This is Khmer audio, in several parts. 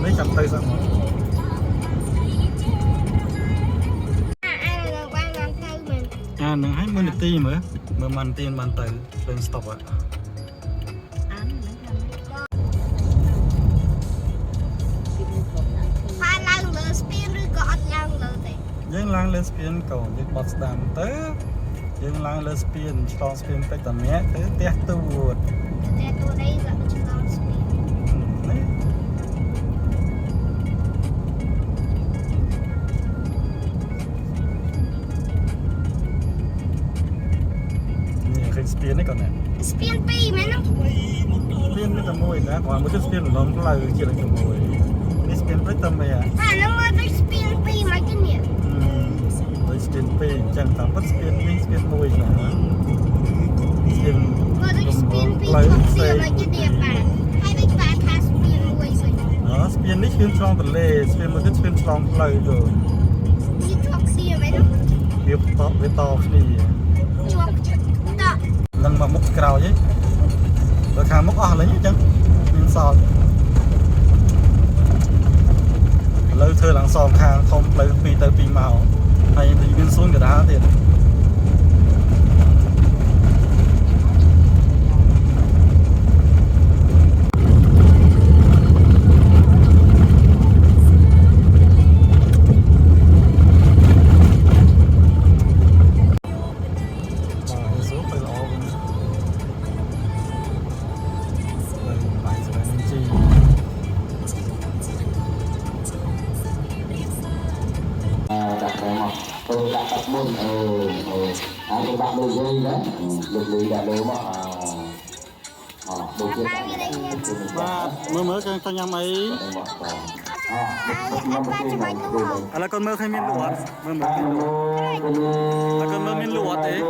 នេះចាំទៅសិននឹងឲ្យ1នាទីមើលមិនទៀនបានទៅលេង stop ហ្នឹងបានឡើងលើស្ពានឬក៏អត់ឡើងលើទេយើងឡើងលើស្ពានក៏យើងបត់ស្ដាំទៅយើងឡើងលើស្ពានឆ្លងស្ពានតិចតម្នាក់ទៅផ្ទះទួតនេះឆ្លងស្ពាននេះឃើញស្ពាននេះក៏ណាស្ពាន2មែនទេស្ពាននេះតែមួយណាគាត់មកទៅស្ពានលំផ្លូវជាលេខ1នេះស្ពានព្រឹកតែមែនអានោះមកទៅស្ពាន2មកទៅនេះដូចស្ពាន2អញ្ចឹងតាមពិតស្ពាននេះស្ពាន1ណាស្ពានមកទៅស្ពាន2ផ្លូវផ្សេងមកទៅទៀតបាទហើយវិញបាទថាស្ពាន1វិញស្ពាននេះស្ពានឆ្លងទន្លេស្ពានមួយទៀតស្ពានឆ្លងផ្លូវទៅវាឆ្លងគ្នាមែនទេវាតគ្នាជាប់តនឹងមកមុខក្រោយទៅខាងមុខអស់លេងអញ្ចឹងមានសល់ឥឡូវធ្វើឡើងសងខាងធំផ្លូវ2ទៅ2មកហើយមានសួនកដាលទៀតbạn đôi dây đấy, được lì đã đôi mà đôi kia mới cho nhầm ấy, là con mơ hay miên lụa, là con mơ miên lụa thế.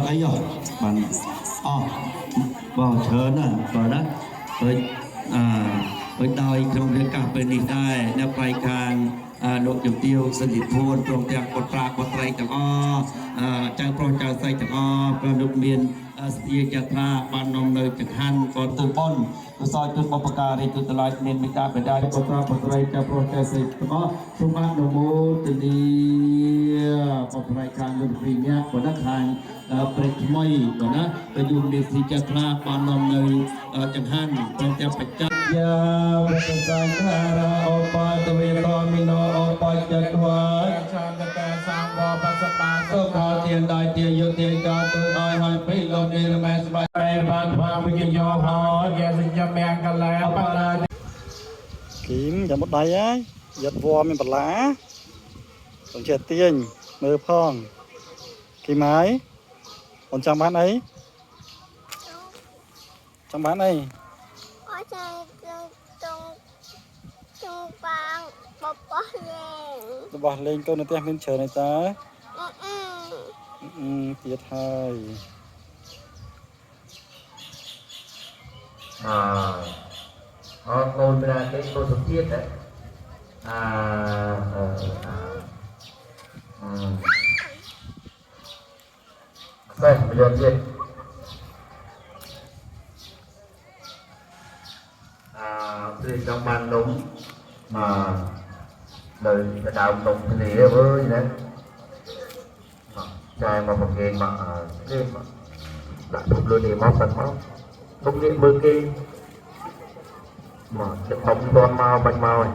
Ấy rồi bạn bỏ chớ nè bỏ đó với đòi trong cái cà phê đi đây nè phải càng độ chụp tiêu sân thị thôn trong tiệm quạt trai chẳng trang pro trang say chẳng product miền stia chatra ban nông nơi chẳng han còn từ bon từ soi từ bọc cà đi từ từ lại miền miền ta phải đây quạt trai trang pro trang say chẳng trong ban đồng mô từ đi quạt trai càng được vì nhá của đất hàngประจมอยก่อนนะไปดูในสีจักราปานอมในจังหันตรงจะปัจจัยยาวัตสังขาราโอปาตเวโรมิโนโอปัจจัตวาชานตะแกสังวาปัสสปาสุขาเทียนได้เทียยุเทียนกาตุน้อยหอยพิลมนิรแมสบายไปบ้านความวิญญาณหอยแกสิจะแมงกันแล้วปลากินอย่าหมดใดไอ้ยัดวัวมันปลาต้องเจ็ดเตียงมือพองกี่ไม้còn trong bán ấy trong bán ấy bỏ lên câu này tem lên chờ này ta thiệt hơi họ ngồi ra cái câu thực tiết đấy đây bây giờ gì thì trong ban đúng mà đời cái đạo tục thì với đấy trai mà một game mà game thục luôn đi máu sạch máu thục điện mưa kia mà sẽ không toàn màu bạch màu này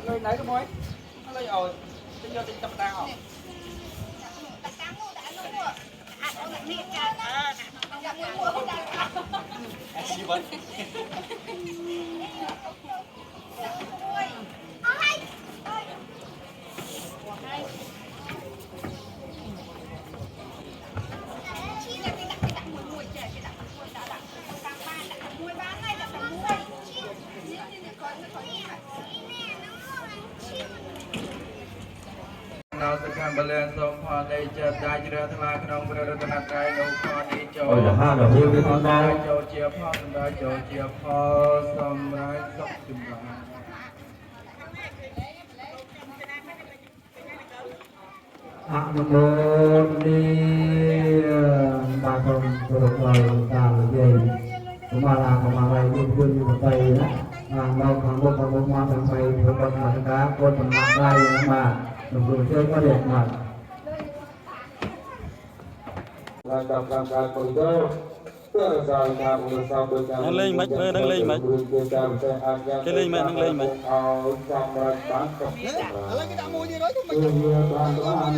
người nãy cái mối nó lấy rồi bây giờ thì tập đào không gì vậyเราสักการบรรเลงทรงพรในเจิดได้เจริญทั้งหลายขนมบริรัตนตรัยนุพรนี้โจโจเจียพ่อสำได้โจเจียพ่อสำได้สักสิบล้าน อะนะโมนีบาทงสุรไลตาลเยยมาลาขมาลัยยุบยุบไปนะเราทำบุญทำบุญมาทำไปทำบุญมาทำการคนทำมาได้นะมาหลวงปู่เจ้าก็เด็กมาการทำการคนเจ้าเพื่อการทำอุตสาหกรรมนั่งเล่นไหมนั่งเล่นไหมcái lên màนั่งเล่นไหมอะไรก็จะมูgì đó chứ mày mình đủ ăn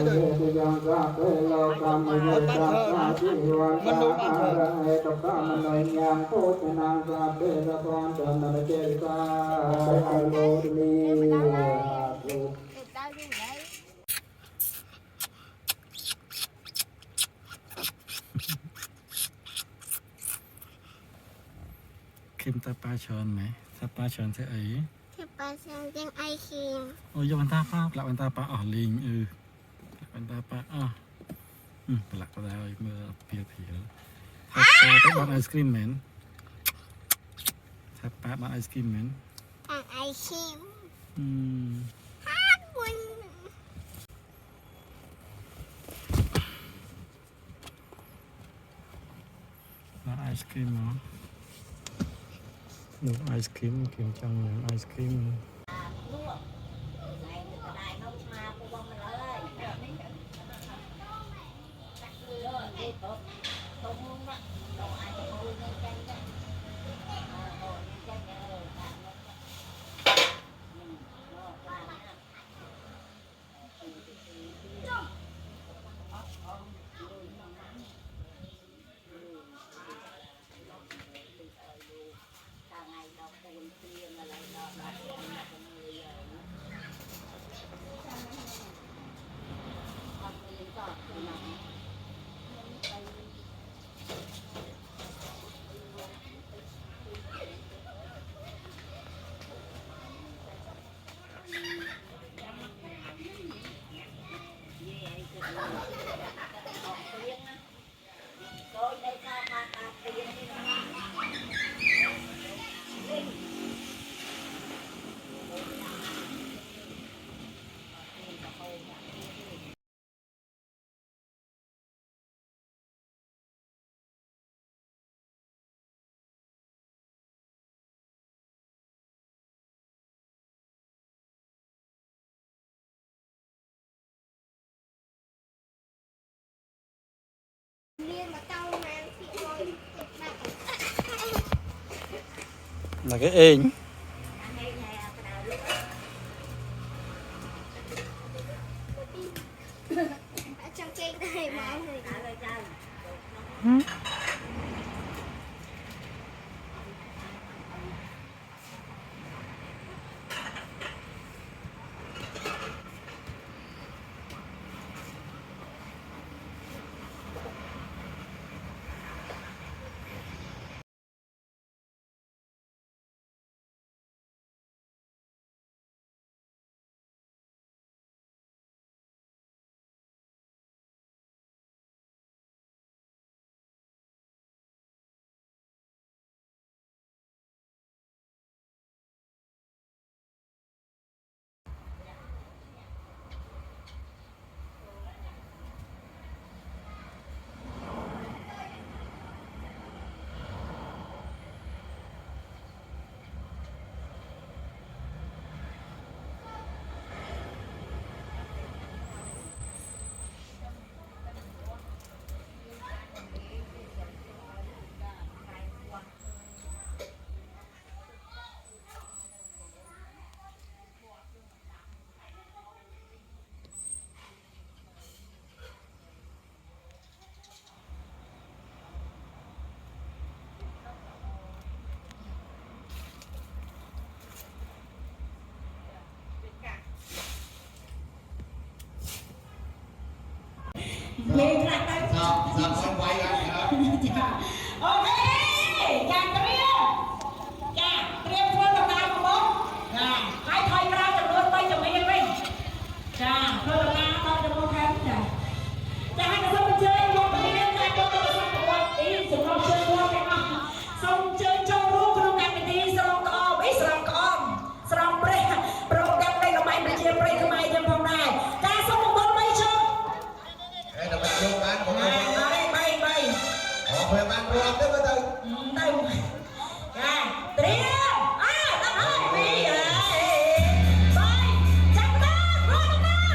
Kim ta pa tròn mày, ta pa tròn thế ấy. Thì bà xem tiếng ai khiêng. Ôi giờ bạn ta pa, lại bạn ta pa ở linh bạn ta pa lạc vào đây mưa bia thì ta tới bạn ice cream man. Ta pa bạn ice cream man. Thằng ai khiêng. Ừ. Hát quên. Bạn ice cream hả? Nước ice cream kiếm trong nước ice cream. Liên mà tao mang thì thôi. Là cái ếnh. Ở trong cây này mà អូខេចាត្រៀមធ្វើដំណើរមកបងចាហើយថយក្រោយចំនួន3ជំនាញវិញចាធ្វើដំណើរដល់ចំនួនខាងចាចាឲ្យសូមអញ្ជើញមកពីមានការចូលទៅសកម្មភាពអ៊ីសម្រាប់ជើងវត្តទាំងអស់សូមអញ្ជើញចូលរួមក្នុងកម្មវិធីស្រង់ក្អមស្រង់ក្អមស្រង់ព្រះប្រកបដោយល្បែងប្រជាប្រិយខ្មែរយើងផងដែរចាសូមបង្ហាញបីជើងដើម្បីយកបានបងបីអូពេលបានរាប់ទៅទៅចាត្រៀមដល់ហើយពីចាប់ដល់រត់ដល់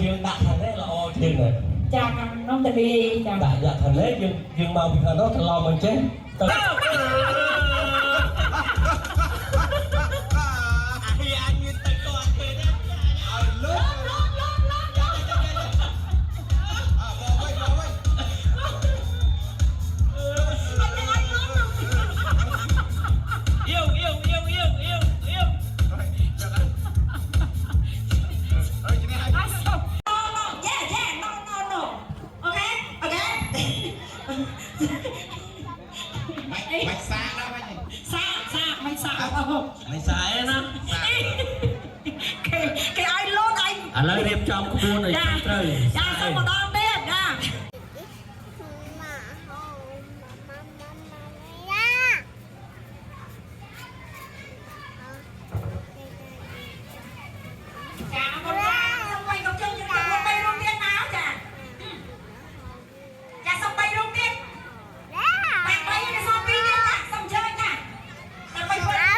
យើងដាក់ខាងនេះល្អជាងហើយចាខាងនោះទៅវាចាដាក់ខាងនេះយើងមកពីខាងនោះត្រឡប់មកចេះទៅไม่สายนะគេឲ្យលោតឲ្យឥឡូវរៀបចំក្បួនឲ្យត្រូវចាសូមម្ដងទៀតចាចាអរគុណចាសូមបីកុំជើងយើងទៅបីរូបទៀតមកចាចាសូមបីរូបទៀតតែបីនេះសូមពីរទៀតចាសូមជើញចាតែបីទៀត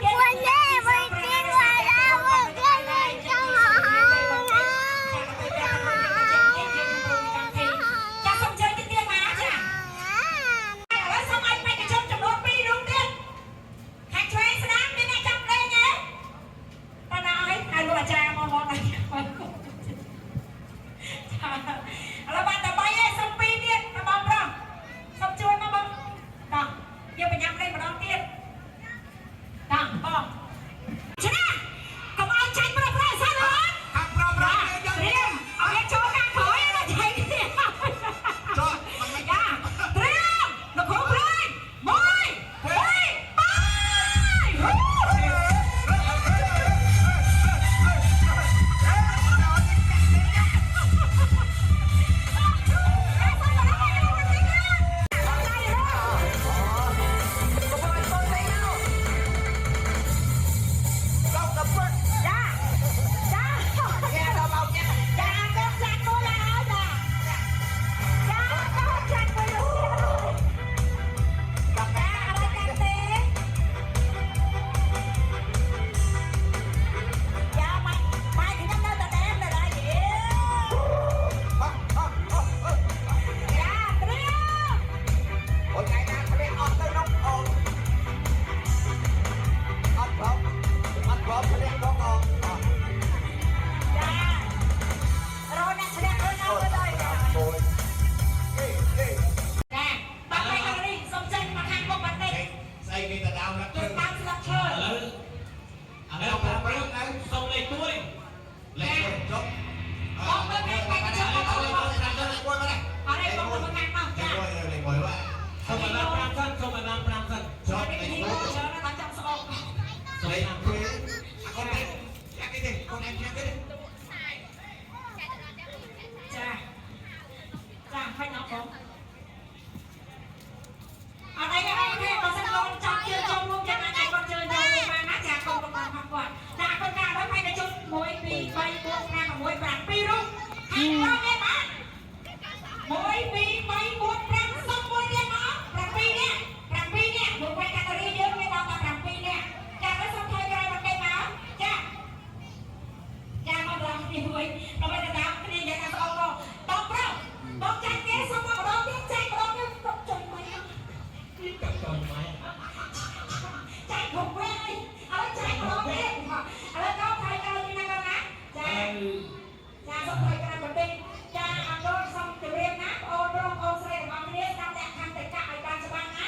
សុខហើយក្រៅបន្តិចចាអរគុណសូមជម្រាបណាបងប្អូនបងស្រីរបស់គ្នាស្ដាប់អ្នកខាងតេកាឲ្យបានច្បាស់ណា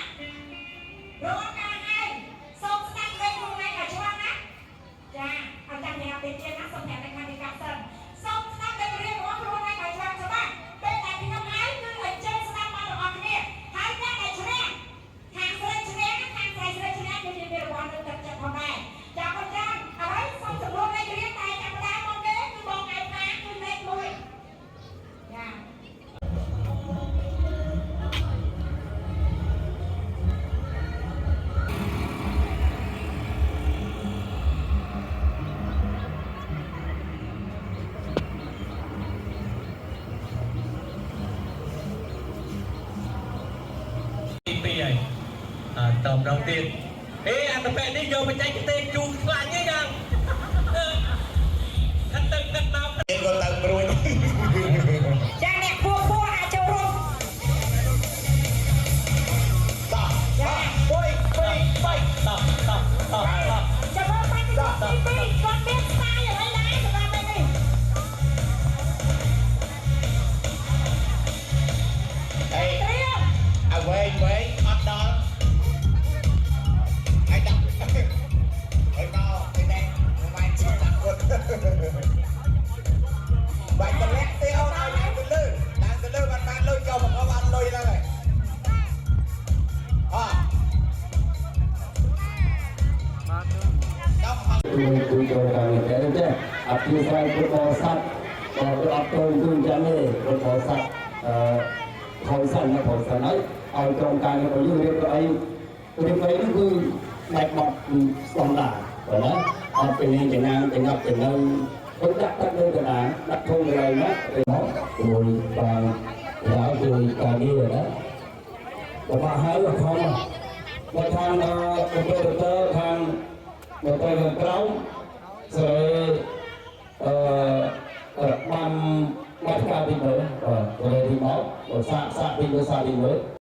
រងការហើយសូមស្ដាប់លេខខ្លួនឯងឲ្យច្បាស់ណាចាអញ្ចឹងអ្នកពេលទៀតណាសូមអ្នកខាងតេកាសិនសូមស្ដាប់លេខរៀបរបស់ខ្លួនឯងឲ្យច្បាស់ពេលតែខ្ញុំហើយគឺអញ្ជើញស្ដាប់មករបស់គ្នាហើយអ្នកដែលឈ្នះខាងស្រីឈ្នះខាងស្រីឈ្នះគឺមានរង្វាន់នឹងទឹកចិត្តផងដែរចាបងចាហើយសូមចំនួនលេខរៀបតែចាប់ផ្ដើមមកទេគឺបងឯងណាគឺលេខ1ចា ទី2ហើយតម្ដងទៀតអាតពេនេះយកបច្ចេកទេសជូរខ្លាញ់ហ្នឹងយ៉ាងខិតទៅខិតមកគេក៏ទៅព្រួយចាអ្នកគួរអាចចូលរួមតោះចា1 2 3តោះចាំមើលបាច់ទី2គាត់មានស្ទាយអ្វីដែរសម្រាប់ពេលនេះអេអ្វីអត់ដល់ហើយដាក់ហើយមកពេលនេះមិនជិះដាក់គាត់បាច់តម្លាក់ទេអូនឲ្យឡើងទៅលើបានលុយចូលមកបានលុយឡើងហើយគឺចូលដល់តែទេអភិស្រ័យពុទ្ធបរិស័ទក៏អត់ទៅគឺយ៉ាងនេះពុទ្ធបរិស័ទខលសិនណាខលសិនហើយឲ្យក្រុមការរបស់យើងរៀបអីនេះគឺបែបបត់ស្តង់ដារបើណាអត់เป็นចំណាំទាំងអត់ទាំងនៅគាត់ដាក់ទឹកលើកណ្ដាលដាក់ធុងកន្លែងណាមកមួយបានហើយជួយការងារណាបើហើយខំបើខាងខាងបើទៅក្រៅស្រីបានការទីមើលស្រីទីមកសាកទីមើល